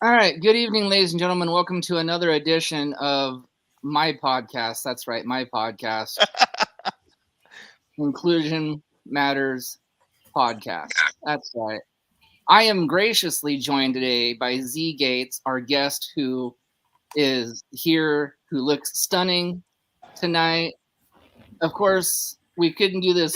All right. Good evening, ladies and gentlemen. Welcome to another edition of my podcast. That's right, my podcast. Inclusion Matters Podcast. That's right. I am graciously joined today by Zae Gates, our guest who is here, who looks stunning tonight. Of course, we couldn't do this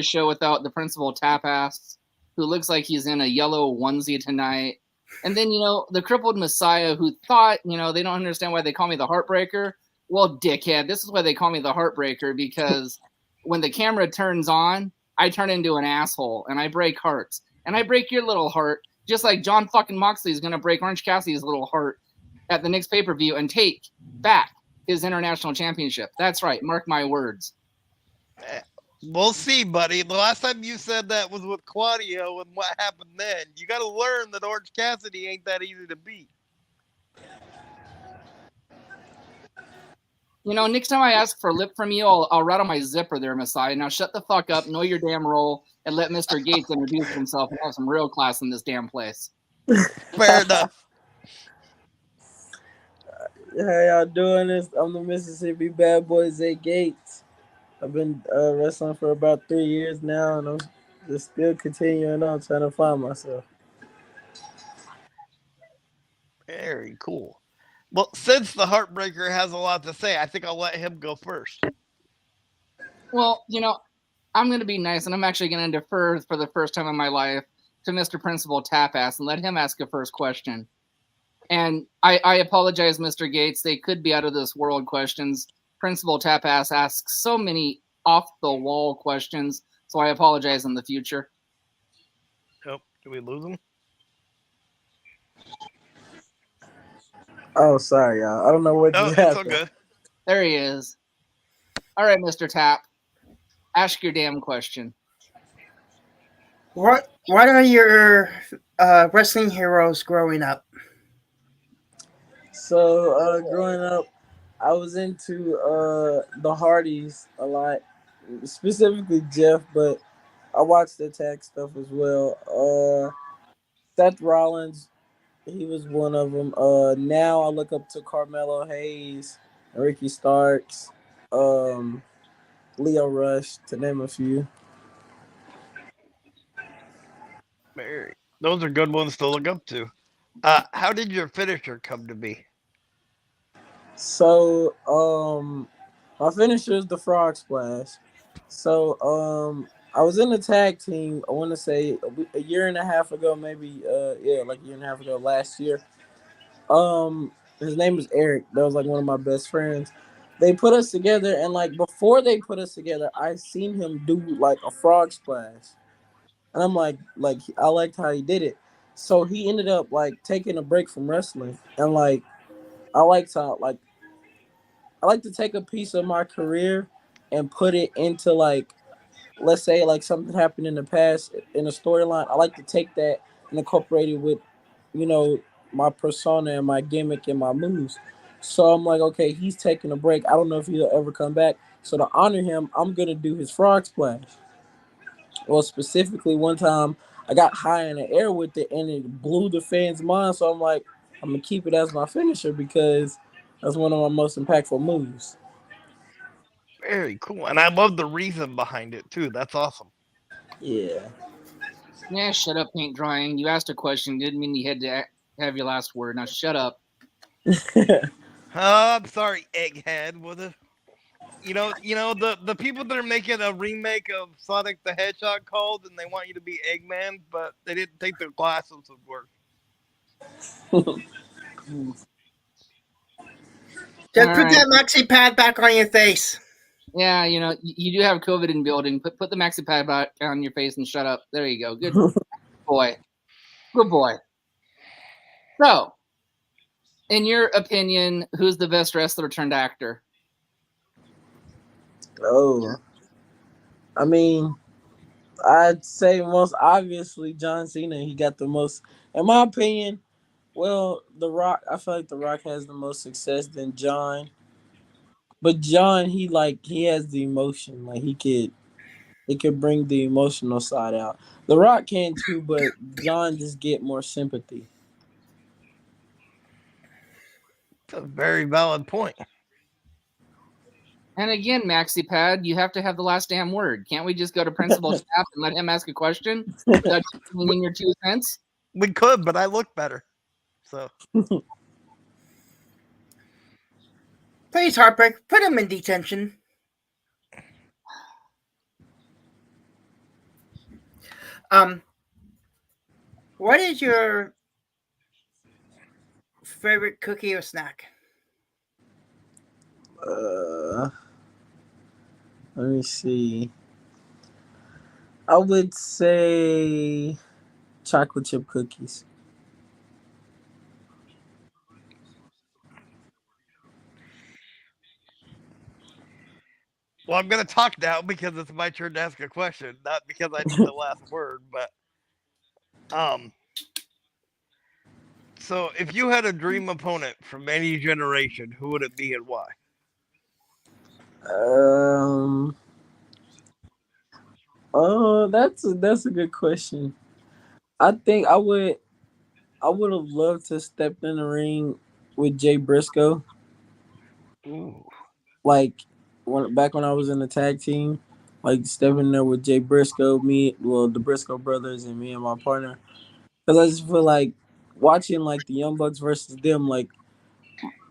show without the principal Tapass, who looks like he's in a yellow onesie tonight. And then, the crippled Messiah who thought, they don't understand why they call me the Heartbreaker. Well, dickhead, this is why they call me the Heartbreaker, because when the camera turns on, I turn into an asshole and I break hearts. And I break your little heart, just like John fucking Moxley is going to break Orange Cassidy's little heart at the next pay-per-view and take back his international championship. That's right. Mark my words. We'll see, buddy. The last time you said that was with Claudio, and what happened then? You got to learn that Orange Cassidy ain't that easy to beat. Next time I ask for a lip from you, I'll rattle my zipper there, Messiah. Now shut the fuck up, know your damn role, and let Mr. Gates introduce himself and have some real class in this damn place. Fair enough. How y'all doing? I'm the Mississippi bad boy, Zae Gates. I've been wrestling for about 3 years now, and I'm just still continuing on trying to find myself. Very cool. Well, since the Heartbreaker has a lot to say, I think I'll let him go first. Well, I'm going to be nice, and I'm actually going to defer for the first time in my life to Mr. Principal Tapass and let him ask a first question. And I apologize, Mr. Gates. They could be out of this world questions. Principal Tapass asks so many off-the-wall questions, so I apologize in the future. Oh, did we lose him? Oh, sorry, y'all. I don't know what just happened. It's all good. There he is. All right, Mr. Tap. Ask your damn question. What are your wrestling heroes growing up? So, growing up, I was into the Hardys a lot, specifically Jeff, but I watched the tag stuff as well. Seth Rollins, he was one of them. Now I look up to Carmelo Hayes, Ricky Starks, Leo Rush, to name a few. Those are good ones to look up to. How did your finisher come to be? So, my finisher is the Frog Splash. So, I was in the tag team, I want to say a year and a half ago, maybe, like a year and a half ago, last year. His name was Eric. That was like one of my best friends. They put us together, and like before they put us together, I seen him do like a frog splash, and I'm like I liked how he did it. So he ended up like taking a break from wrestling, and like I liked how I like to take a piece of my career and put it into like, let's say like something happened in the past in a storyline. I like to take that and incorporate it with, you know, my persona and my gimmick and my moves. So I'm like, okay, he's taking a break. I don't know if he'll ever come back. So to honor him, I'm gonna do his frog splash. Well, specifically one time I got high in the air with it and it blew the fans' mind. So I'm like, I'm gonna keep it as my finisher because that's one of my most impactful moves. Very cool. And I love the reason behind it, too. That's awesome. Yeah. Yeah, shut up, paint drying. You asked a question. Didn't mean you had to have your last word. Now shut up. I'm sorry, Egghead. The people that are making a remake of Sonic the Hedgehog called, and they want you to be Eggman, but they didn't think their glasses would work. Just put that maxi pad back on your face. Yeah, you do have COVID in building. Put the maxi pad back on your face and shut up. There you go. Good boy. Good boy. So, in your opinion, who's the best wrestler turned actor? Oh, I mean, I'd say most obviously John Cena. He got the most, in my opinion. Well, The Rock. I feel like The Rock has the most success than John. But John, he has the emotion. Like he could bring the emotional side out. The Rock can too, but John just get more sympathy. That's a very valid point. And again, MaxiPad, you have to have the last damn word. Can't we just go to Principal Chap and let him ask a question without you putting in your 2 cents? We could, but I look better. So Please, Heartbreak, put him in detention. What is your favorite cookie or snack? Let me see. I would say chocolate chip cookies. well, I'm gonna talk now because it's my turn to ask a question, not because I need the last word, but um so if you had a dream opponent from any generation, who would it be and why? Um. Oh, that's a good question. I think I would have loved to step in the ring with Jay Briscoe. Ooh. Like back when I was in the tag team, like stepping there with Jay Briscoe, the Briscoe brothers, and me and my partner. Because I just feel like watching like the Young Bucks versus them, like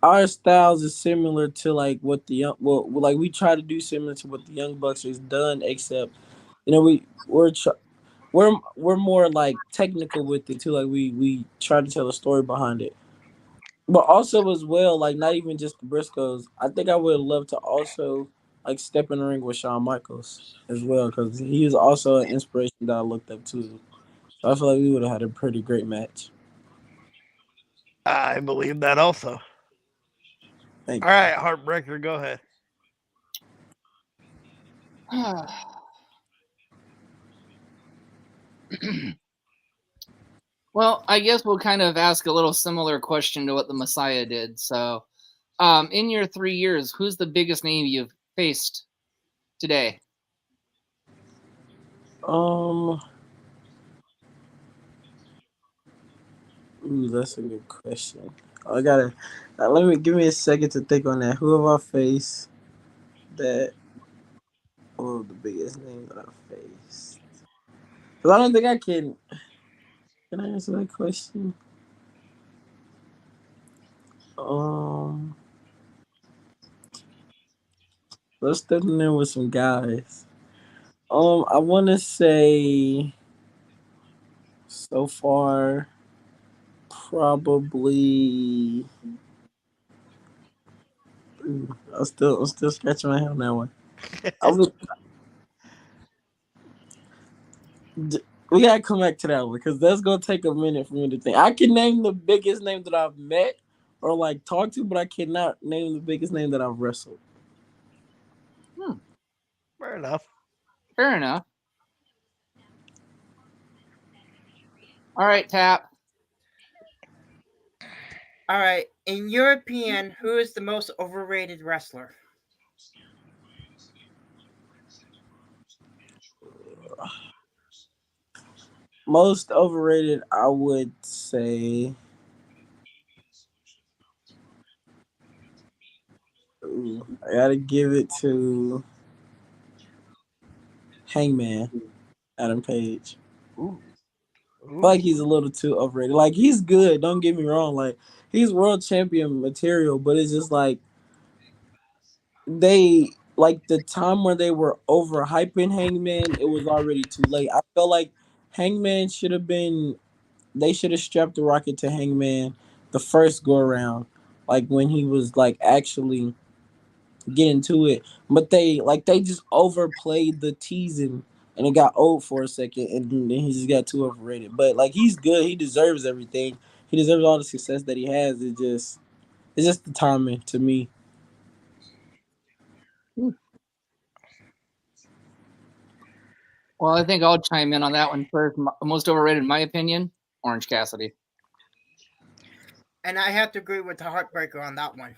our styles is similar to like what the young like we try to do similar to what the Young Bucks has done, except we're more like technical with it too. Like we try to tell a story behind it. But also as well, like not even just the Briscoes. I think I would love to also like step in the ring with Shawn Michaels as well because he was also an inspiration that I looked up to. So I feel like we would have had a pretty great match. I believe that also. Thank All right, Heartbreaker, go ahead. Well, I guess we'll kind of ask a little similar question to what the Messiah did. So, in your 3 years, who's the biggest name you've faced today? you. Ooh, that's a good question. I gotta let me give me a second to think on that. Who have I faced that? Oh, the biggest name that I faced. Because I don't think I can. Can I answer that question? Um, let's step in there with some guys. I want to say so far probably. I'm still scratching my head on that one. I was, we gotta come back to that one because that's gonna take a minute for me to think. I can name the biggest name that I've met or like talked to, but I cannot name the biggest name that I've wrestled. Fair enough. Fair enough. All right, Tap. All right. In your opinion, who is the most overrated wrestler? Most overrated, I would say. I gotta give it to Hangman, Adam Page. Ooh. I feel like he's a little too overrated. Like he's good, don't get me wrong. Like he's world champion material, but it's just like they like the time where they were overhyping Hangman, it was already too late. I felt like Hangman should have been they should have strapped the rocket to Hangman the first go around. Like when he was like actually getting to it. But they just overplayed the teasing and it got old for a second and then he just got too overrated. But like he's good, he deserves everything. He deserves all the success that he has. It's just the timing to me. Well, I think I'll chime in on that one first. Most overrated, in my opinion, Orange Cassidy. And I have to agree with the Heartbreaker on that one.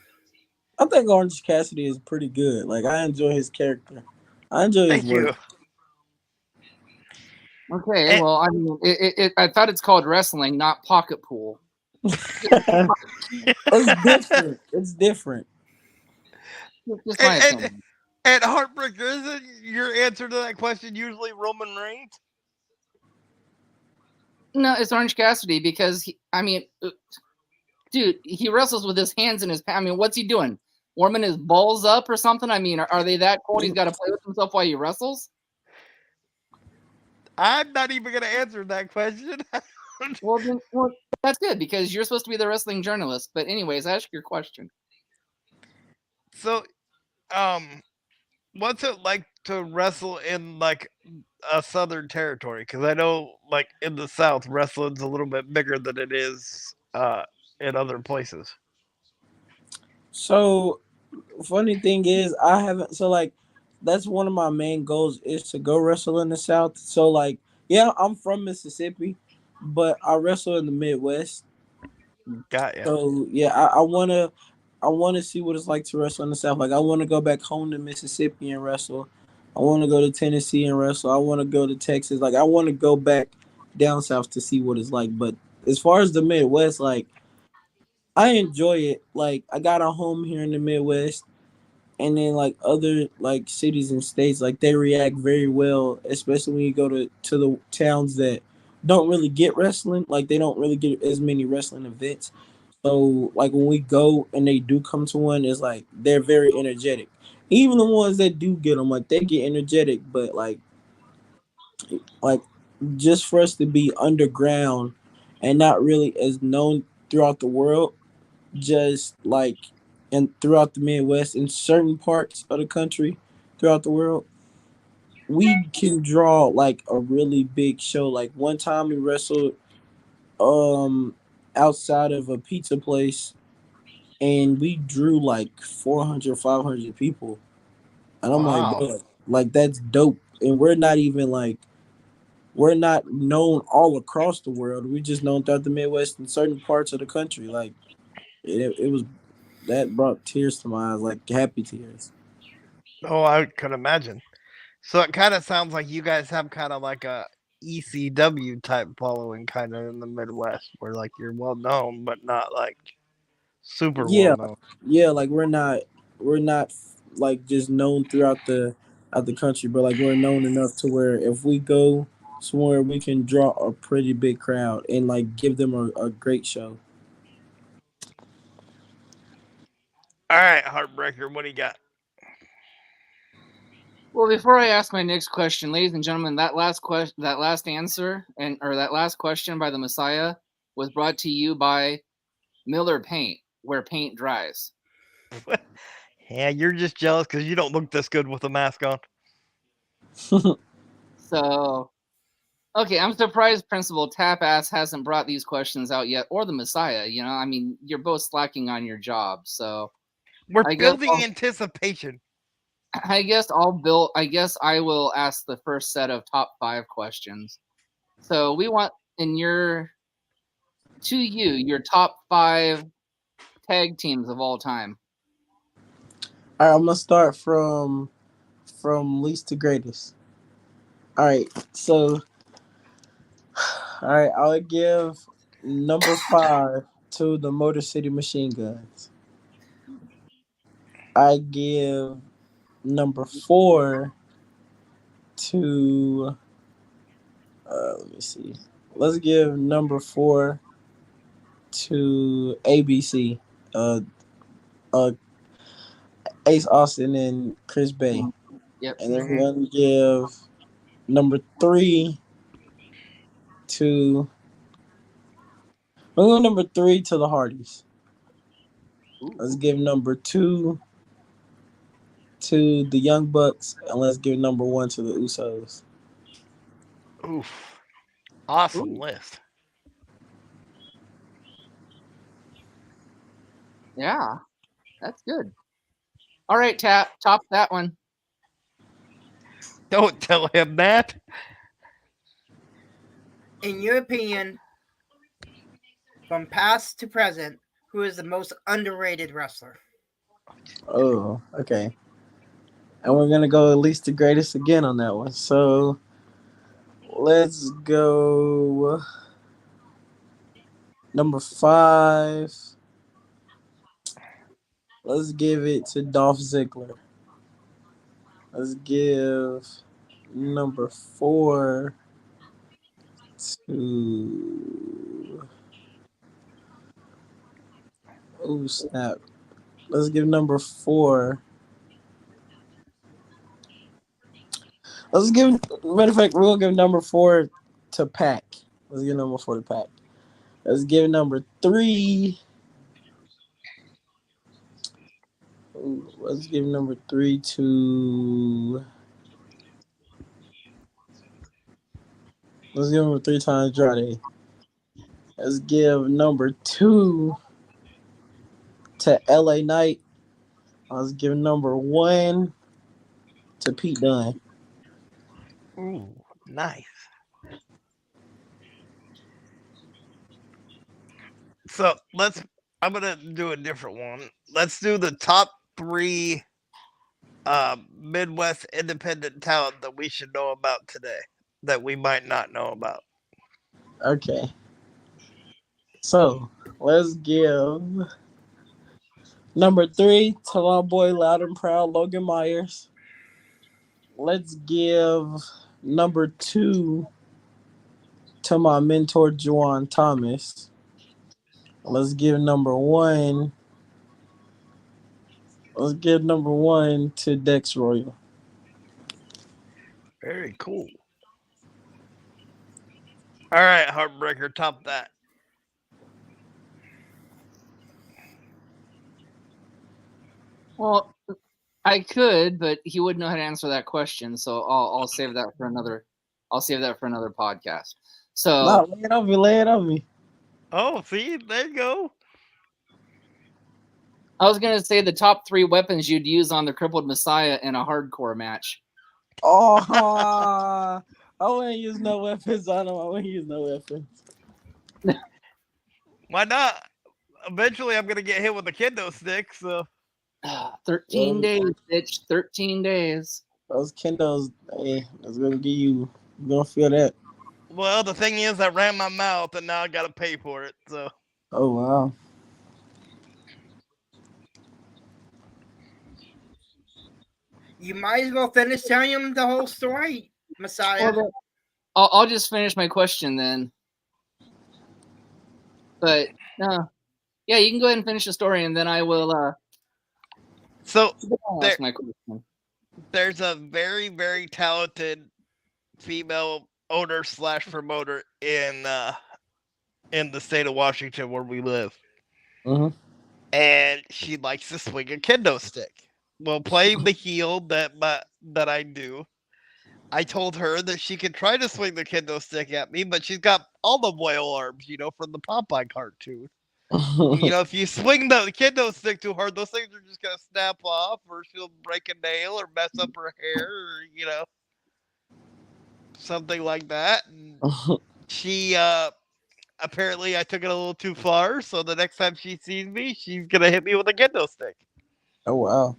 I think Orange Cassidy is pretty good. Like I enjoy his character. I enjoy his Thank work. you. Okay, And, well, I mean, I thought it's called wrestling, not pocket pool. It's different. It's different. Just and, my and opinion. and Heartbreaker, isn't your answer to that question usually Roman Reigns? No, it's Orange Cassidy because dude, he wrestles with his hands in his. I mean, what's he doing? Warming his balls up or something? I mean, are they that cold? He's got to play with himself while he wrestles. I'm not even going to answer that question. Well, that's good because you're supposed to be the wrestling journalist. But anyways, ask your question. So, um, what's it like to wrestle in like a southern territory? Because I know, like in the South, wrestling's a little bit bigger than it is in other places. So funny thing is, I haven't. So like, that's one of my main goals is to go wrestle in the South. So like, yeah, I'm from Mississippi, but I wrestle in the Midwest. Got ya. So yeah, I wanna see what it's like to wrestle in the South. Like I wanna go back home to Mississippi and wrestle. I wanna go to Tennessee and wrestle. I wanna go to Texas. Like I wanna go back down south to see what it's like. But as far as the Midwest, like I enjoy it. Like I got a home here in the Midwest, and then like other like cities and states, like they react very well, especially when you go to the towns that don't really get wrestling. Like they don't really get as many wrestling events. So like when we go and they do come to one, it's like they're very energetic. Even the ones that do get them, like they get energetic, but like just for us to be underground and not really as known throughout the world, just like and throughout the Midwest in certain parts of the country throughout the world, we can draw like a really big show. Like one time we wrestled um outside of a pizza place and we drew like 400, 500 people. And I'm like, Wow. bro, like that's dope. And we're not even like we're not known all across the world. We're just known throughout the Midwest and certain parts of the country. Like it was that brought tears to my eyes, like happy tears. Oh, I could imagine. So it kind of sounds like you guys have kind of like a ECW type following, kind of in the Midwest, where like you're well known, but not like super well Yeah, known. yeah, like we're not like just known throughout the out the country, but like we're known enough to where if we go somewhere we can draw a pretty big crowd and like give them a great show. All right, Heartbreaker, what do you got? Well, before I ask my next question, ladies and gentlemen, that last answer, or that last question by the Messiah was brought to you by Miller Paint, where paint dries. Yeah, you're just jealous because you don't look this good with a mask on. So, okay, I'm surprised Principal Tapass hasn't brought these questions out yet, or the Messiah. I mean, you're both slacking on your job. So, We're I guess building anticipation. I guess I will ask the first set of top 5 questions. So we want your top 5 tag teams of all time. All right, I'm gonna start from least to greatest. All right, so all right, I'll give number 5 to the Motor City Machine Guns. I give number 4 to let me see. Let's give number 4 to ABC. Uh, uh, Ace Austin and Chris Bay, Yep. and then we're Mhm. gonna give number 3 to we're going number 3 to the Hardys. Let's Ooh. give number 2 to the Young Bucks, and let's give number 1 to the Usos. Oof. Awesome Ooh. list. Yeah, that's good. All right, top that one. Don't tell him that. In your opinion, from past to present, who is the most underrated wrestler? Oh, okay. And we're gonna go at least the greatest again on that one. So let's go. Number 5. Let's give it to Dolph Ziggler. Let's give number 4 to. Oh snap! Let's give number 4. Let's give. Matter of fact, we'll give number 4 to Pac. Let's give number 4 to Pac. Let's give number 3. Let's give number 3 to. Let's give number 3 to Andrade. Let's give number 2 to LA Knight. Let's give number 1 to Pete Dunne. Ooh, nice. So I'm gonna do a different one. Let's do the top 3 Midwest independent talent that we should know about today that we might not know about. Okay. So let's give number 3 to my boy Loud and Proud Logan Myers. Let's give number 2 to my mentor Juwan Thomas. Let's give number 1. Let's give number 1 to Dex Royal. Very cool. All right, Heartbreaker, top that. Well, I could, but he wouldn't know how to answer that question, so I'll save that for another. I'll save that for another podcast. So No, lay it on me. Lay it on me. Oh, see, there you go. I was gonna say the top 3 weapons you'd use on the crippled Messiah in a hardcore match. Oh, I wouldn't use no weapons on him. I wouldn't use no weapons. Why not? Eventually, I'm gonna get hit with a kendo stick. So 13 days, bitch. 13 days. Those kendos, hey, that's gonna give you. You're gonna feel that. well, the thing is, I ran my mouth, and now I gotta pay for it. So Oh wow. You might as well finish telling him the whole story, Messiah. Well, I'll just finish my question then. But no, yeah, you can go ahead and finish the story, and then I will. So Ask my question. There's a very, very talented female owner slash promoter in the state of Washington where we live, and she likes to swing a kendo stick. Well, playing the heel that I do, I told her that she could try to swing the kendo stick at me, but she's got olive oil arms, from the Popeye cartoon. If you swing the kendo stick too hard, those things are just gonna snap off, or she'll break a nail, or mess up her hair, or something like that. And she apparently I took it a little too far, so the next time she sees me, she's gonna hit me with a kendo stick. Oh wow.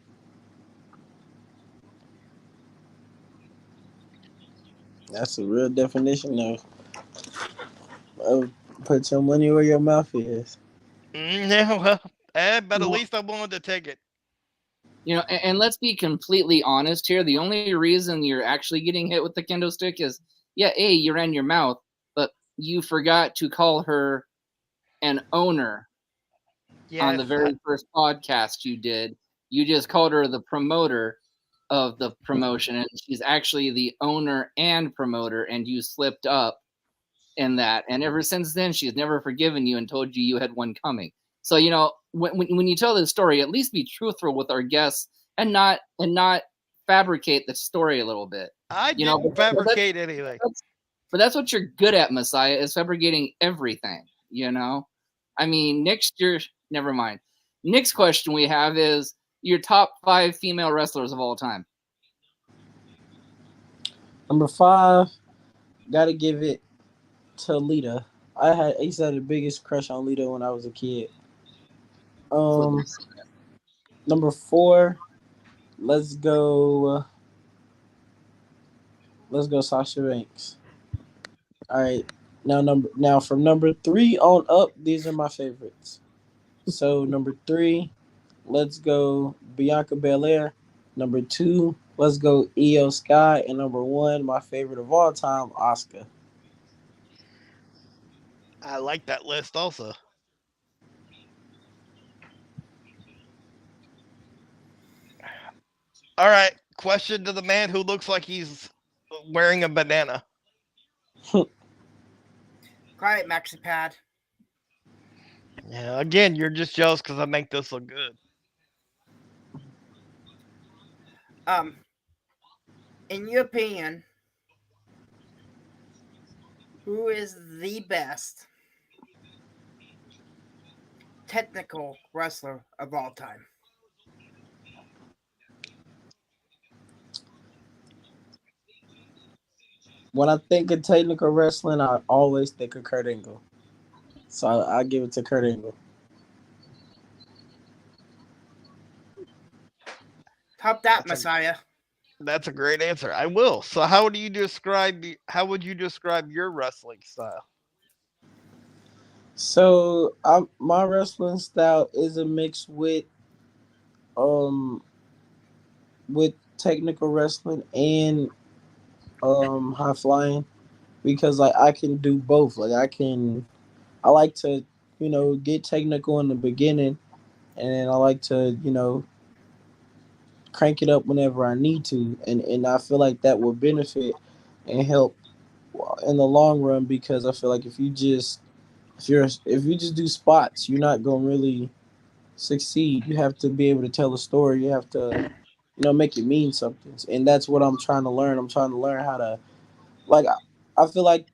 That's a real definition of put your money where your mouth is. Yeah, well, but at least I'm willing to take it. And let's be completely honest here. The only reason you're actually getting hit with the kendo stick is, you ran your mouth, but you forgot to call her an owner on the very first podcast you did. You just called her the promoter of the promotion, and she's actually the owner and promoter, and you slipped up in that. And ever since then, she's never forgiven you and told you had one coming. So, when you tell this story, at least be truthful with our guests and not fabricate the story a little bit. I didn't fabricate anything. But that's what you're good at, Messiah, is fabricating everything, I mean, never mind. Next question we have is your top 5 female wrestlers of all time. Number 5, gotta give it to Lita. I used to have the biggest crush on Lita when I was a kid. Number 4, let's go Sasha Banks. All right. Now from number 3 on up, these are my favorites. So number 3, let's go Bianca Belair. Number 2, let's go Io Sky, and number 1, my favorite of all time, Oscar. I like that list also. All right, question to the man who looks like he's wearing a banana. Quiet, Maxi Pad. Yeah, again, you're just jealous because I make this look good. Um, in your opinion, who is the best technical wrestler of all time? When I think of technical wrestling, I always think of Kurt Angle. So I give it to Kurt Angle. Top that, That's a Messiah. that's a great answer. I will. So how would you describe your wrestling style? So my wrestling style is a mix um with technical wrestling and high flying, because like I can do both. Like I like to, get technical in the beginning, and then I like to, crank it up whenever I need to, and I feel like that will benefit and help in the long run, because I feel like if you just do spots, you're not gonna really succeed. You have to be able to tell a story. You have to, make it mean something, and that's what I'm trying to learn. I'm trying to learn how to, like, I feel like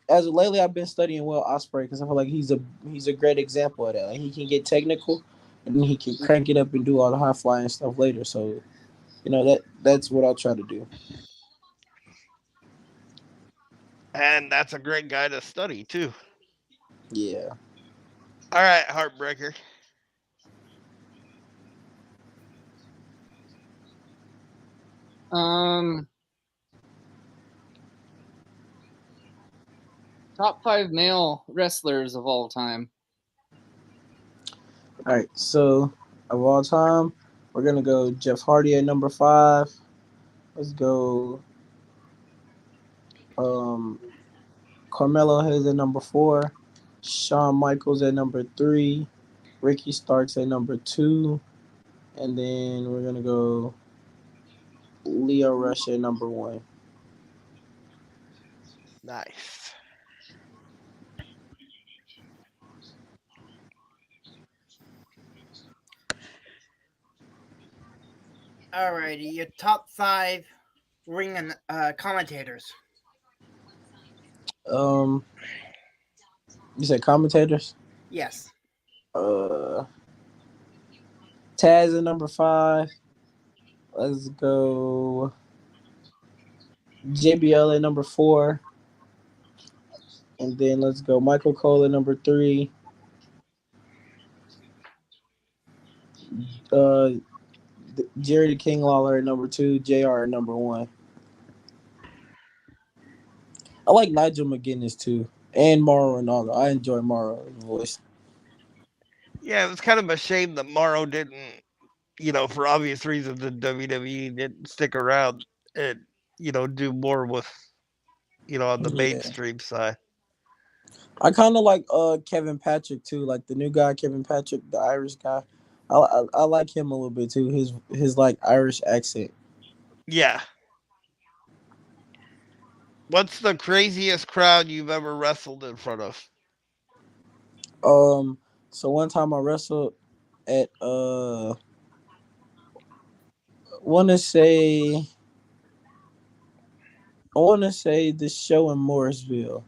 as of lately I've been studying Will Ospreay, because I feel like he's a great example of that. Like, he can get technical, and then he can crank it up and do all the high flying stuff later. So that's what I'll try to do. And that's a great guy to study too. Yeah. All right, heartbreaker. Um, top 5 male wrestlers of all time. All right. So of all time, we're gonna go Jeff Hardy at number 5. Let's go. Um, Carmelo Hayes at number 4. Shawn Michaels at number 3. Ricky Starks at number 2. And then we're gonna go Leo Rush at number 1. Nice. Alrighty, your top 5 ring and commentators. Um, you said commentators. Yes. Uh, Taz at number 5. Let's go JBL at number 4. And then let's go Michael Cole at number 3. Uh, Jerry the King Lawler at number 2. JR at number 1. I like Nigel McGuinness too, and Mauro Ronaldo. I enjoy Mauro's voice. Yeah, it was kind of a shame that Morrow didn't, for obvious reasons in WWE didn't stick around and, do more with, on the Yeah, mainstream side. I kind of like Kevin Patrick too, like the new guy Kevin Patrick, the Irish guy. I like him a little bit too. His like Irish accent. Yeah. What's the craziest crowd you've ever wrestled in front of? Um, so one time I wrestled at want to say I want to say this show in Morrisville.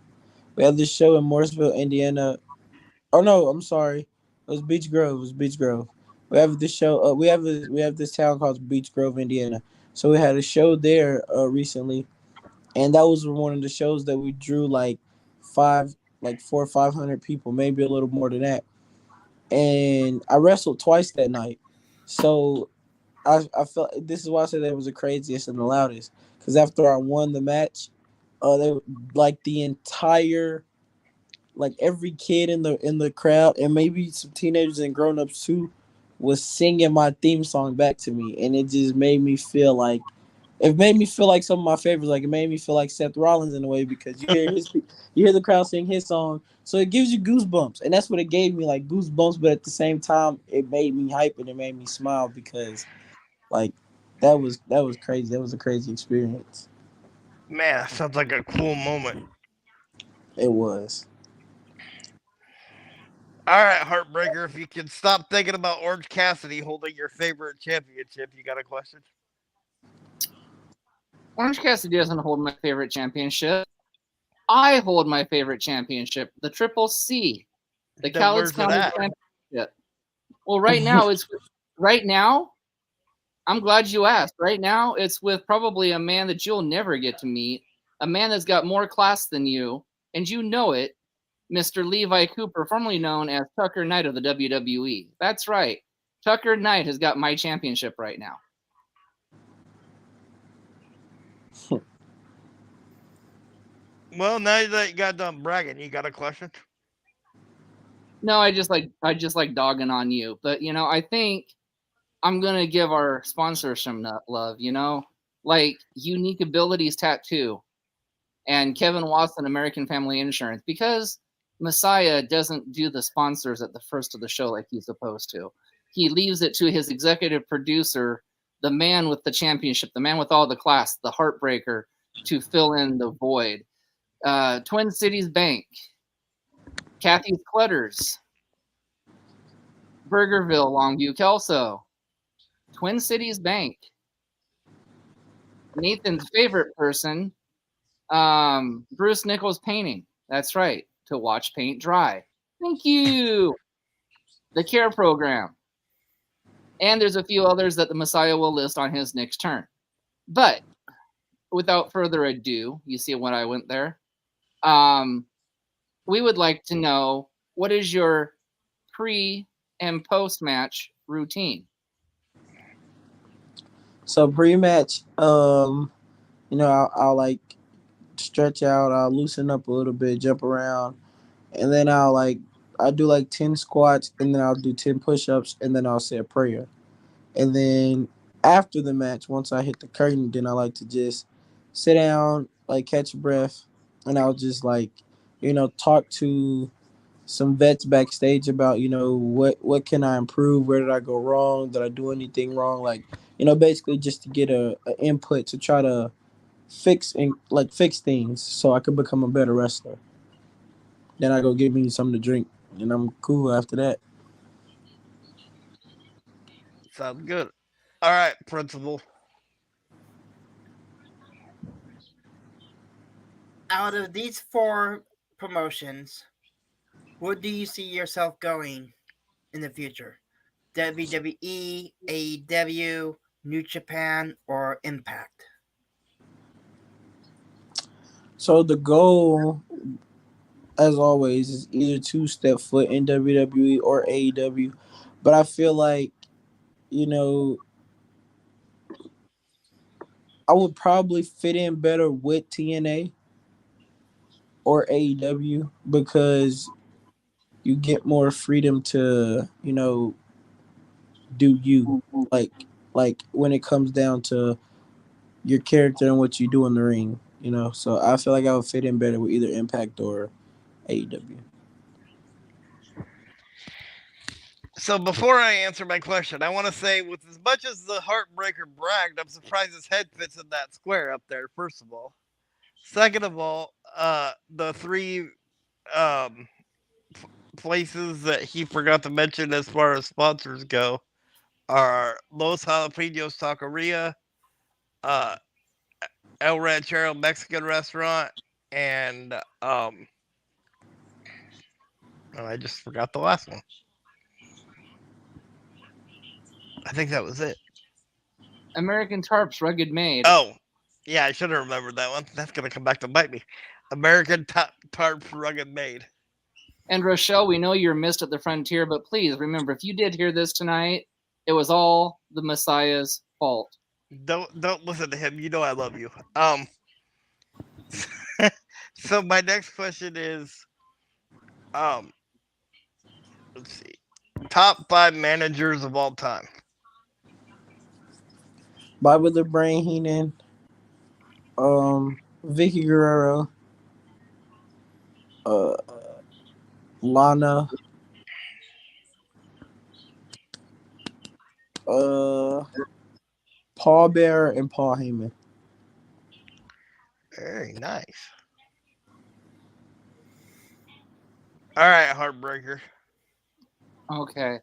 We had this show in Morrisville, Indiana. Oh no, I'm sorry. It was Beach Grove. It was Beach Grove. We have this show. We have this town called Beach Grove, Indiana. So we had a show there recently, and that was one of the shows that we drew like 400 or 500 people, maybe a little more than that. And I wrestled twice that night. So I felt this is why I said that was the craziest and the loudest, because after I won the match, They like the entire, like every kid in the crowd, and maybe some teenagers and grown ups too, was singing my theme song back to me, and it just made me feel like it made me feel like some of my favorites. Like it made me feel like Seth Rollins in a way because you hear the crowd sing his song, so it gives you goosebumps, and that's what it gave me, like goosebumps. But at the same time, it made me hype and it made me smile because like that was crazy. That was a crazy experience. Man, sounds like a cool moment. It was. All right, Heartbreaker, if you can stop thinking about Orange Cassidy holding your favorite championship, you got a question? Orange Cassidy doesn't hold my favorite championship. I hold my favorite championship, the Triple C, the Cowlitz Where's it County at? Championship. Well, right now. I'm glad you asked. Right now, it's with probably a man that you'll never get to meet, a man that's got more class than you, and you know it, Mr. Levi Cooper, formerly known as Tucker Knight of the WWE. That's right. Tucker Knight has got my championship right now. Well, now that you got done bragging, you got a question? No, I just like dogging on you, but I think I'm gonna give our sponsor some love. Like Unique Abilities Tattoo and Kevin Watson, American Family Insurance, because Messiah doesn't do the sponsors at the first of the show like he's supposed to. He leaves it to his executive producer, the man with the championship, the man with all the class, the heartbreaker, to fill in the void. Twin Cities Bank, Kathy's Clutters, Burgerville, Longview, Kelso, Twin Cities Bank, Nathan's favorite person, Bruce Nichols Painting. That's right, to watch paint dry. Thank you. The CARE program. And there's a few others that the Messiah will list on his next turn. But without further ado, you see what I went there? We would like to know, what is your pre and post match routine? So pre-match, I'll like stretch out, I'll loosen up a little bit, jump around, and then I'll do like 10 squats, and then I'll do 10 push-ups, and then I'll say a prayer. And then after the match, once I hit the curtain, then I like to just sit down, like catch a breath, and I'll just like, talk to some vets backstage about, what can I improve, where did I go wrong, did I do anything wrong, like, basically just to get a input to try to fix things so I could become a better wrestler. Then I go get me something to drink, and I'm cool after that. Sounds good. All right, Principal. Out of these four promotions, what do you see yourself going in the future? WWE, AEW, New Japan, or Impact? So the goal, as always, is either to step foot in WWE or AEW. But I feel like, you know, I would probably fit in better with TNA or AEW because you get more freedom to, do you. Like like when it comes down to your character and what you do in the ring, So I feel like I would fit in better with either Impact or AEW. So before I answer my question, I want to say, with as much as the Heartbreaker bragged, I'm surprised his head fits in that square up there. First of all, second of all, the three um, places that he forgot to mention as far as sponsors go are Los Jalapenos Taqueria, uh, El Ranchero Mexican Restaurant, and oh, I just forgot the last one. I think that was it. American Tarps Rugged Made. Oh, yeah, I should have remembered that one. That's gonna come back to bite me. American Tarp Rugged Made. And Rochelle, we know you're missed at the frontier, but please remember, if you did hear this tonight, it was all the Messiah's fault. Don't listen to him. You know I love you. So my next question is, um, let's see, top five managers of all time. Bobby the Brain Heenan, Vicky Guerrero, uh, Lana, uh, Paul Bearer, and Paul Heyman. Very nice. All right, Heartbreaker. Okay.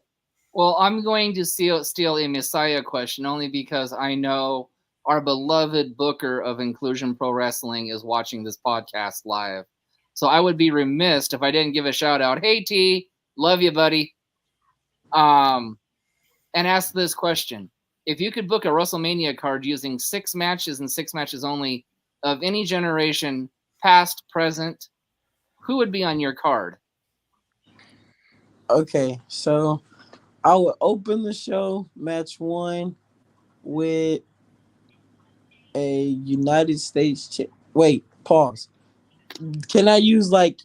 Well, I'm going to steal a Messiah question only because I know our beloved booker of Inclusion Pro Wrestling is watching this podcast live. So I would be remiss if I didn't give a shout out. Hey T, love you, buddy. Um, and ask this question: if you could book a WrestleMania card using 6 matches and 6 matches only of any generation, past, present, who would be on your card? Okay, so I would open the show match one with a United States. Wait, pause. Can I use like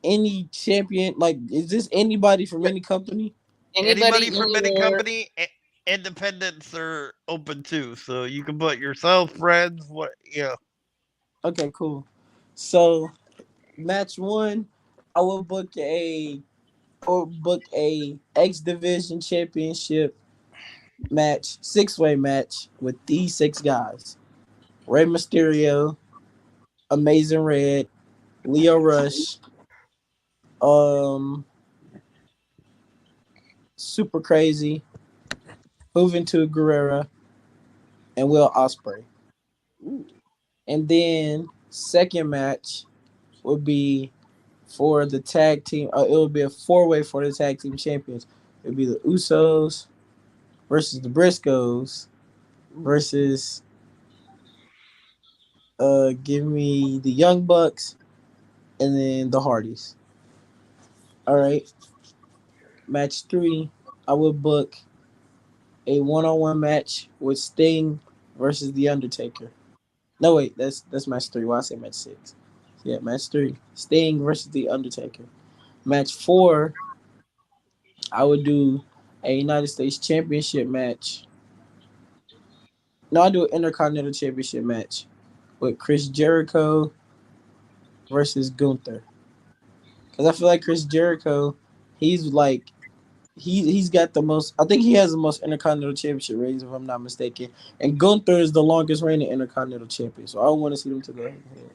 any champion? Like, is this anybody from any company? Anybody, Anybody from any anywhere, company, independents are open too. So you can put yourself, friends, what, Okay, cool. So match one, I will book a X Division Championship match, 6-way match with these 6 guys: Rey Mysterio, Amazing Red, Leo Rush, um, Super Crazy, Juventud Guerrera, and Will Ospreay. And then second match would be for the tag team. It would be a 4-way for the tag team champions. It would be the Usos versus the Briscoes versus give me the Young Bucks and then the Hardys. All right. Match three, I would book a one-on-one match with Sting versus the Undertaker. No, wait, that's match three. Why I say match six? Yeah, match three, Sting versus the Undertaker. Match four, I would do a United States Championship match. No, I do an Intercontinental Championship match with Chris Jericho versus Gunther. Because I feel like Chris Jericho, he's like he's got the most. I think he has the most Intercontinental Championship reigns, if I'm not mistaken. And Gunther is the longest reigning Intercontinental Champion. So I want to see them to the head.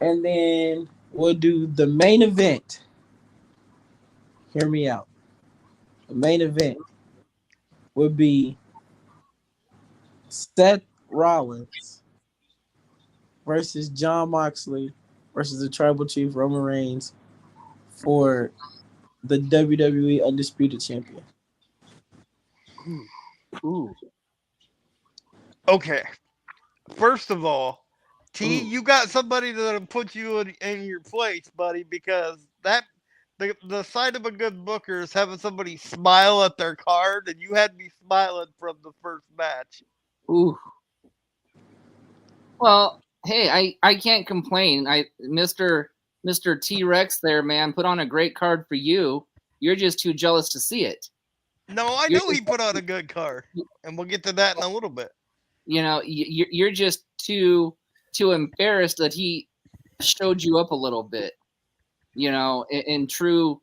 And then we'll do the main event. Hear me out. The main event would be Seth Rollins versus John Moxley versus the Tribal Chief Roman Reigns for the WWE Undisputed Champion. Ooh, ooh, Okay. First of all, T, ooh. you got somebody that'll put you in your place, buddy, because the sign of a good booker is having somebody smile at their card, and you had me smiling from the first match. Ooh. Well, hey, I can't complain. Mister T Rex there, man, put on a great card for you. You're just too jealous to see it. No, I You're know he just, put on a good card, and we'll get to that in a little bit. you're just too embarrassed that he showed you up a little bit. In true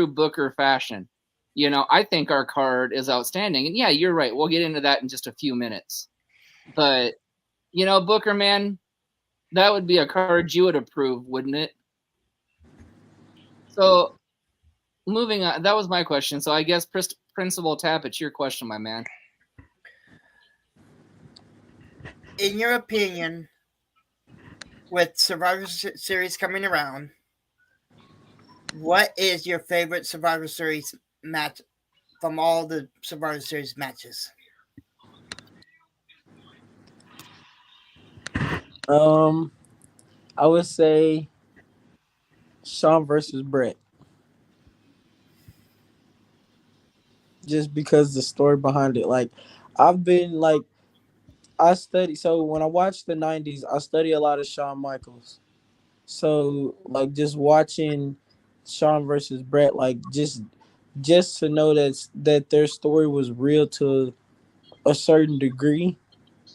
Booker fashion. I think our card is outstanding, and yeah, you're right. We'll get into that in just a few minutes. But Booker, man, that would be a card you would approve, wouldn't it? So moving on, that was my question. So I guess Principal Tap, it's your question, my man. In your opinion, with Survivor Series coming around, what is your favorite Survivor Series match from all the Survivor Series matches? Um, I would say Shawn versus Brett, just because the story behind it. Like, I've been like I study. So when I watch the '90s, I study a lot of Shawn Michaels. So like just watching Sean versus Brett, like just to know that their story was real to a certain degree,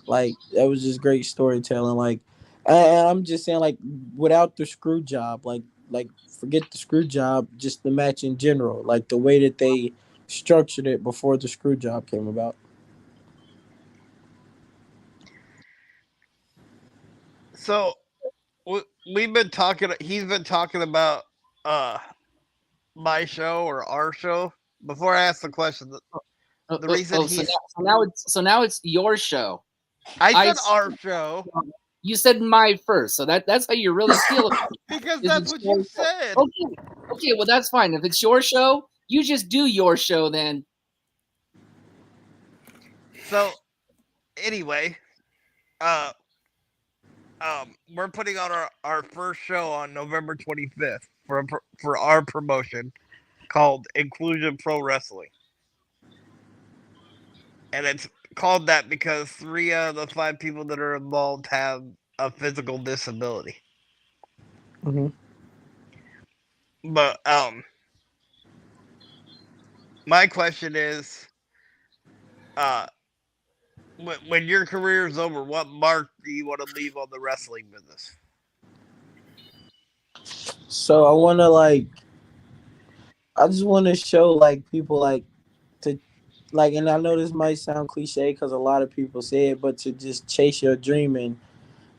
like that was just great storytelling. Like, and I'm just saying, like, without the screw job, like forget the screw job, just the match in general, like the way that they structured it before the screw job came about. So we've been talking. He's been talking about uh my show or our show. Before I ask the question, the reason he's So now it's your show. I I said our show You said my first, so that's how you really feel about it. because Is that's it's what your you show. said. Okay, well that's fine. If it's your show, you just do your show then. So anyway, uh, we're putting on our first show on November 25th for our promotion called Inclusion Pro Wrestling, and it's called that because 3 of the 5 people that are involved have a physical disability. Mm-hmm. But my question is, uh, when your career is over, what mark do you want to leave on the wrestling business? So I want to like, I just want to show like people like to like, and I know this might sound cliche because a lot of people say it, but to just chase your dream and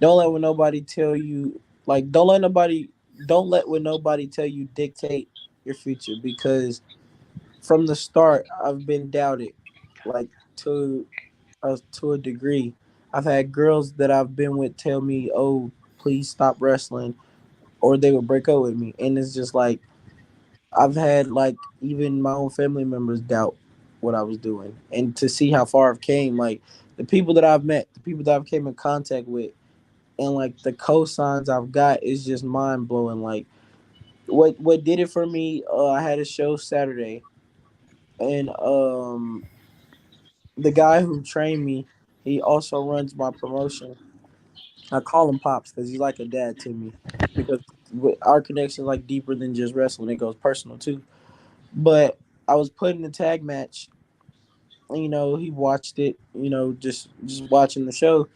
don't let when nobody tell you like don't let when nobody tell you dictate your future because from the start I've been doubted like to a degree. I've had girls that I've been with tell me, "Oh, please stop wrestling," or they would break up with me, and it's just like I've had like even my own family members doubt what I was doing, and to see how far I've came, like the people that I've met, the people that I've came in contact with, and like the cosigns I've got is just mind blowing. Like what did it for me? I had a show Saturday, and the guy who trained me, he also runs my promotion. I call him Pops because he's like a dad to me because our connection is like deeper than just wrestling. It goes personal too. But I was put in the tag match. You know, he watched it. You know, just watching the show,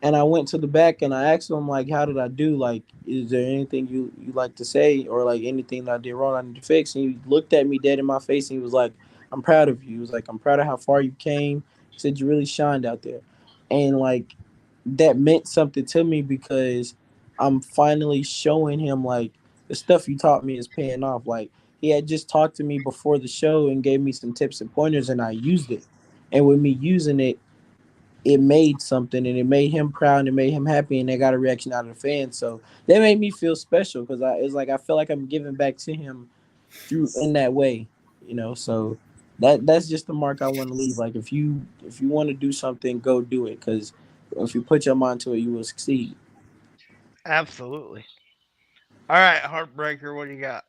and I went to the back and I asked him like, "How did I do? Like, is there anything you like to say or like anything that I did wrong I need to fix?" And he looked at me dead in my face and he was like, "I'm proud of you." He was like, "I'm proud of how far you came." He said, "You really shined out there," and like that meant something to me because I'm finally showing him like the stuff you taught me is paying off. Like he had just talked to me before the show and gave me some tips and pointers, and I used it. And with me using it, it made something, and it made him proud, and it made him happy, and they got a reaction out of the fans. So that made me feel special because it's like I feel like I'm giving back to him through in that way, you know. So that's just the mark I want to leave. Like if you want to do something, go do it because if you put your mind to it, you will succeed. Absolutely. All right, Heartbreaker, what do you got?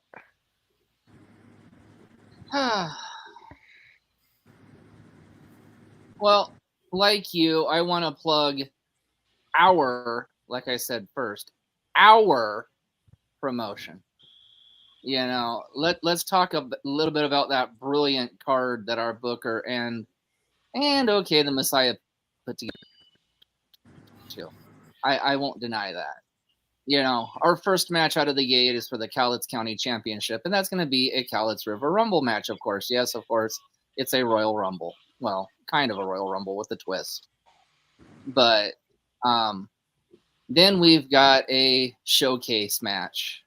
Well, like you, I want to plug like I said first, our promotion. Let's talk a little bit about that brilliant card that our booker and okay, the Messiah put together too. I won't deny that. Our first match out of the gate is for the Cowlitz County Championship, and that's going to be a Cowlitz River Rumble match, of course. Yes, of course, it's a Royal Rumble. Well, kind of a Royal Rumble with a twist. But then we've got a showcase match.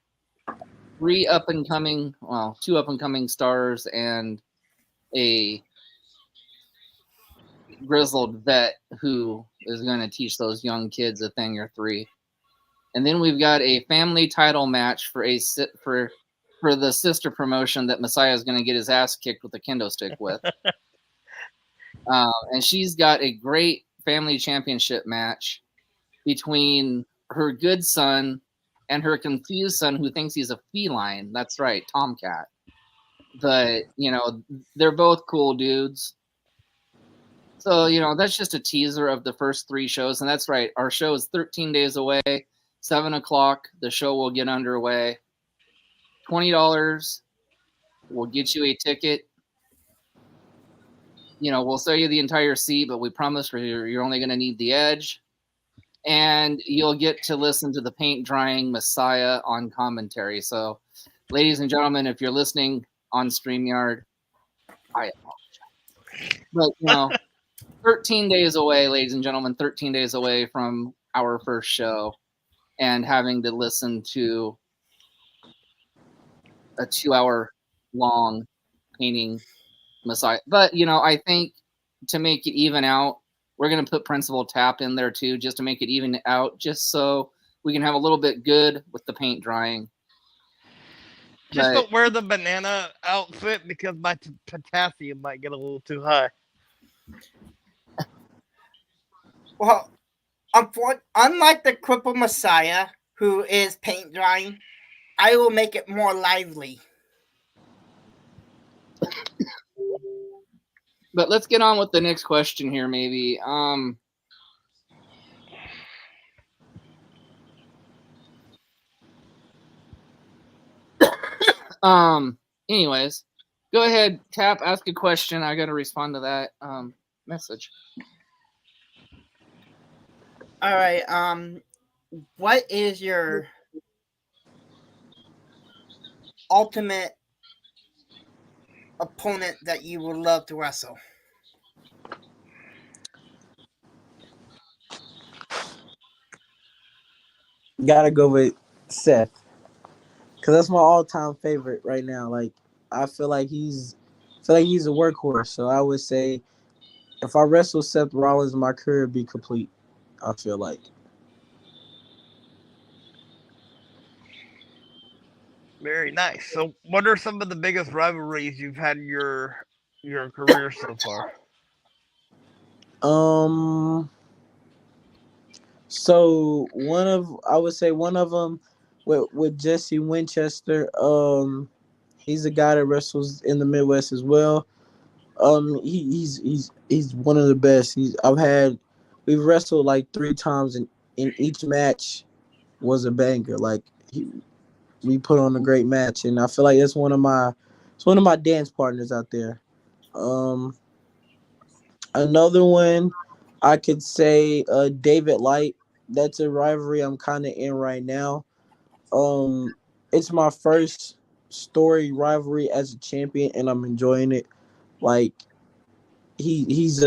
Two up and coming stars and a grizzled vet who is going to teach those young kids a thing or three. And then we've got a family title match for the sister promotion that Messiah is going to get his ass kicked with a kendo stick with. And she's got a great family championship match between her good son and her confused son who thinks he's a feline. That's right, Tomcat. But, they're both cool dudes. So, that's just a teaser of the first 3 shows. And that's right, our show is 13 days away. 7 o'clock, the show will get underway. $20 will get you a ticket. We'll sell you the entire seat, but we promise you're only going to need the edge. And you'll get to listen to the paint drying Messiah on commentary. So, ladies and gentlemen, if you're listening on StreamYard, I apologize. But, 13 days away, ladies and gentlemen, 13 days away from our first show and having to listen to a 2-hour long painting Messiah. But, I think to make it even out, we're going to put Principal Tap in there too, just to make it even out, just so we can have a little bit good with the paint drying. Just don't wear the banana outfit because my potassium might get a little too high. Well, unlike the crippled Messiah, who is paint drying, I will make it more lively. But let's get on with the next question here, maybe. Anyways, go ahead, Tap, ask a question. I got to respond to that message. All right. What is your ultimate opponent that you would love to wrestle? Gotta go with Seth, because that's my all-time favorite right now. Like, I feel like he's a workhorse. So I would say, if I wrestle Seth Rollins, my career would be complete. I feel like. Very nice. So, what are some of the biggest rivalries you've had in your career so far? So I would say one of them with Jesse Winchester. He's a guy that wrestles in the Midwest as well. He's one of the best. We've wrestled like 3 times, and in each match was a banger. Like, we put on a great match, and I feel like it's one of my dance partners out there. Um, Another one I could say, David Light. That's a rivalry I'm kind of in right now. Um, it's my first story rivalry as a champion, and I'm enjoying it. Like, he just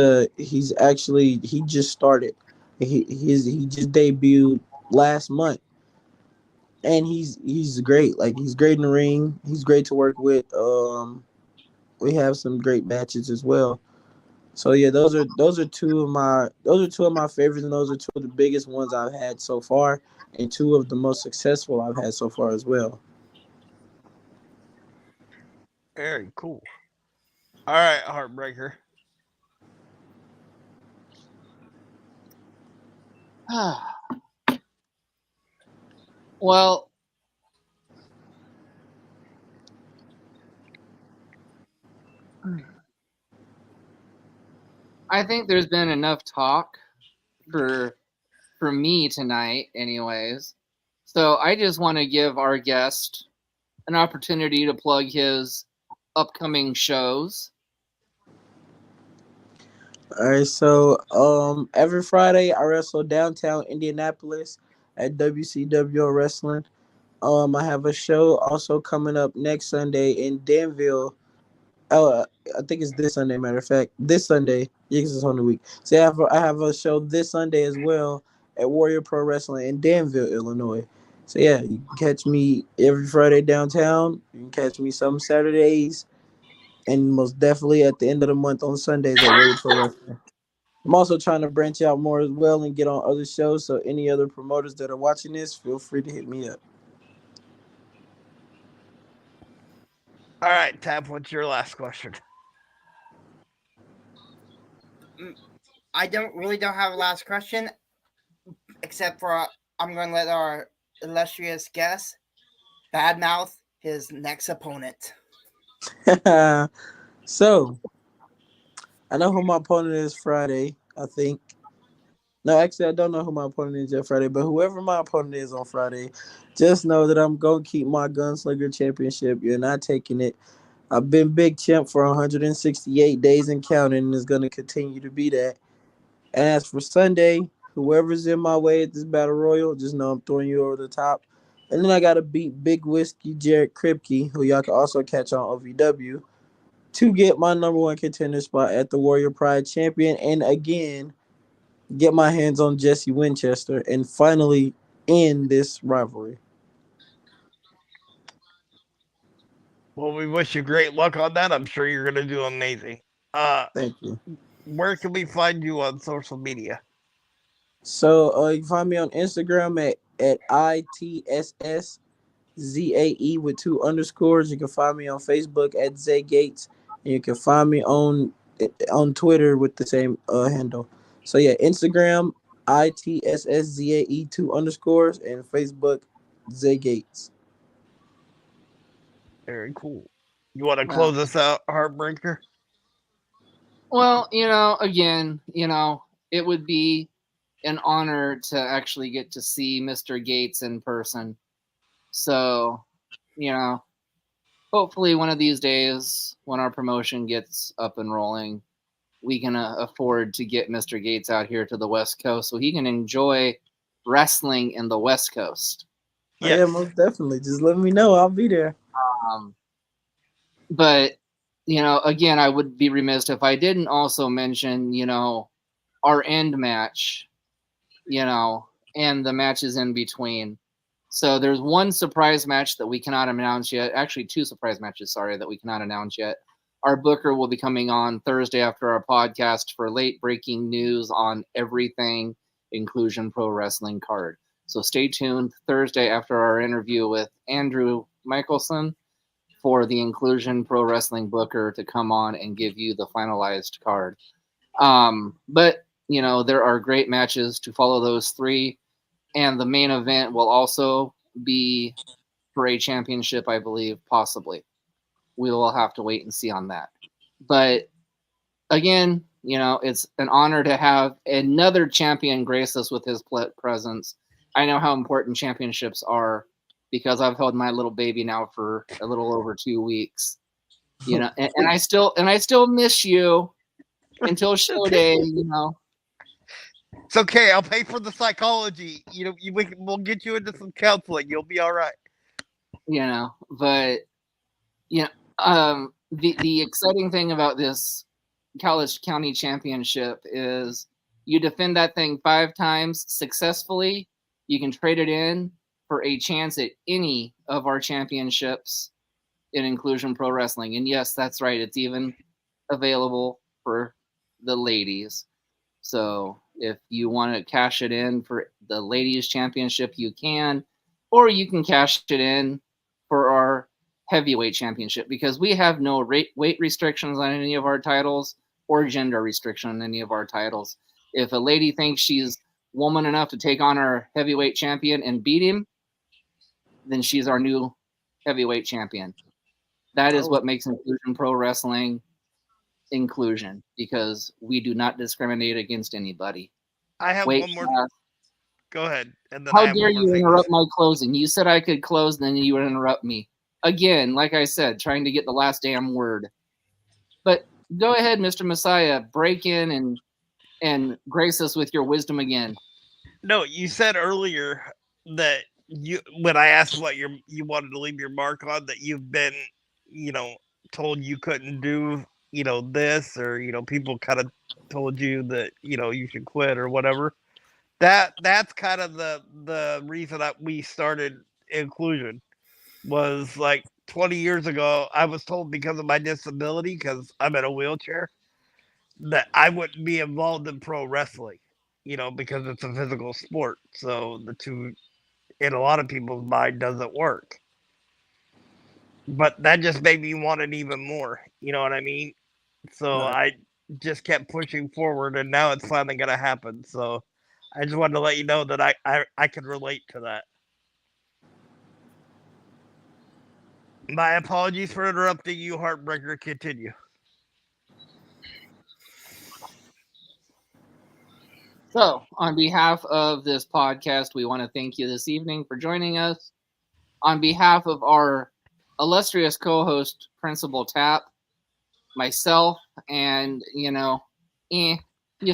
started. He just debuted last month, and he's great. Like, he's great in the ring. He's great to work with. We have some great matches as well. So yeah, those are two of my favorites, and those are two of the biggest ones I've had so far, and two of the most successful I've had so far as well. Very cool. All right, Heartbreaker. Well, I think there's been enough talk for me tonight, anyways. So I just want to give our guest an opportunity to plug his upcoming shows. All right, so every Friday I wrestle downtown Indianapolis at WCW Wrestling. I have a show also coming up next Sunday in Danville. Oh, I think it's this Sunday. Matter of fact, this Sunday. Yeah, 'cause it's on the week. So I have a show this Sunday as well at Warrior Pro Wrestling in Danville, Illinois. So yeah, you can catch me every Friday downtown. You can catch me some Saturdays, and most definitely at the end of the month on Sundays at Warrior Pro Wrestling. I'm also trying to branch out more as well and get on other shows. So any other promoters that are watching this, feel free to hit me up. All right, Tap. What's your last question? I don't have a last question, except for I'm going to let our illustrious guest badmouth his next opponent. So I know who my opponent is Friday, I think. No, actually, I don't know who my opponent is yet Friday, but whoever my opponent is on Friday, just know that I'm going to keep my Gunslinger Championship. You're not taking it. I've been big champ for 168 days and counting, and is going to continue to be that. And as for Sunday, whoever's in my way at this battle royal, just know I'm throwing you over the top. And then I got to beat Big Whiskey Jared Kripke, who y'all can also catch on OVW, to get my number one contender spot at the Warrior Pride Champion. And again, get my hands on Jesse Winchester and finally end this rivalry. Well, we wish you great luck on that. I'm sure you're gonna do amazing. Uh, Thank you. where can we find you on social media? So you can find me on Instagram at ITSSZAE with two underscores. You can find me on Facebook at Zae Gates, and you can find me on Twitter with the same handle. So yeah, Instagram ITSSZAE two underscores and Facebook Zae Gates. Very cool. You want to Yeah. close us out, Heartbreaker? Well, again, it would be an honor to actually get to see Mr. Gates in person. So, you know, hopefully one of these days when our promotion gets up and rolling, we can afford to get Mr. Gates out here to the West Coast so he can enjoy wrestling in the West Coast. Oh, yeah, most definitely. Just let me know. I'll be there. Um, but, again, I would be remiss if I didn't also mention, our end match, and the matches in between. So there's one surprise match that we cannot announce yet. Actually, two surprise matches, sorry, that we cannot announce yet. Our booker will be coming on Thursday after our podcast for late breaking news on everything Inclusion Pro Wrestling card. So stay tuned Thursday after our interview with Andrew Michelson for the Inclusion Pro Wrestling booker to come on and give you the finalized card. But, there are great matches to follow those three. And the main event will also be for a championship, I believe, possibly. We will have to wait and see on that. But again, it's an honor to have another champion grace us with his presence. I know how important championships are because I've held my little baby now for a little over 2 weeks. And I still miss you until show day. It's okay. I'll pay for the psychology. We'll get you into some counseling. You'll be all right. But the exciting thing about this college county championship is you defend that thing 5 times successfully. You can trade it in for a chance at any of our championships in Inclusion Pro Wrestling. And yes, that's right. It's even available for the ladies. So if you want to cash it in for the ladies championship, you can, or you can cash it in for our heavyweight championship because we have no weight restrictions on any of our titles or gender restriction on any of our titles. If a lady thinks she's woman enough to take on our heavyweight champion and beat him, then she's our new heavyweight champion. That is what makes Inclusion Pro Wrestling inclusion because we do not discriminate against anybody. I have Wait, one more. Go ahead. And then how I have dare one more you thing. interrupt my closing? You said I could close, then you would interrupt me. Again, like I said, trying to get the last damn word. But go ahead, Mr. Messiah, break in and grace us with your wisdom again. No, you said earlier that when I asked what you wanted to leave your mark on, that you've been, told you couldn't do, this, or people kind of told you that you should quit or whatever. That's kind of the reason that we started Inclusion was like 20 years ago. I was told because of my disability, because I'm in a wheelchair, that I wouldn't be involved in pro wrestling, because it's a physical sport. So the two, in a lot of people's mind, doesn't work. But that just made me want it even more. You know what I mean? So I just kept pushing forward, and now it's finally going to happen. So I just wanted to let you know that I can relate to that. My apologies for interrupting you, Heartbreaker. Continue. So, on behalf of this podcast, we want to thank you this evening for joining us. On behalf of our illustrious co-host, Principal Tap, myself, and he's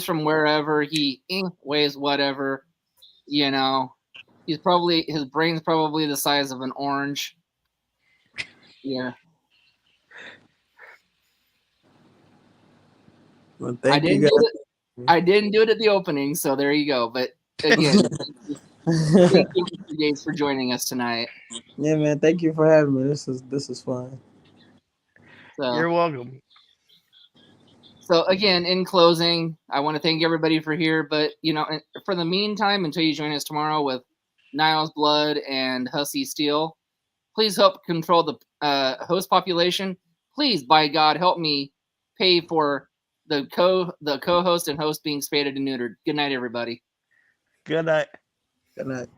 from wherever, he weighs whatever, his brain's probably the size of an orange. Yeah. Well, thank you guys. I didn't do it at the opening, so there you go. But again, thank you, Mr. Gates, for joining us tonight. Yeah, man. Thank you for having me. This is fun. You're welcome. So again, in closing, I want to thank everybody for here. But for the meantime, until you join us tomorrow with Niles Blood and Hussey Steel, please help control the host population. Please, by God, help me pay for the co-host and host being spaded and neutered. Good night, everybody. Good night. Good night.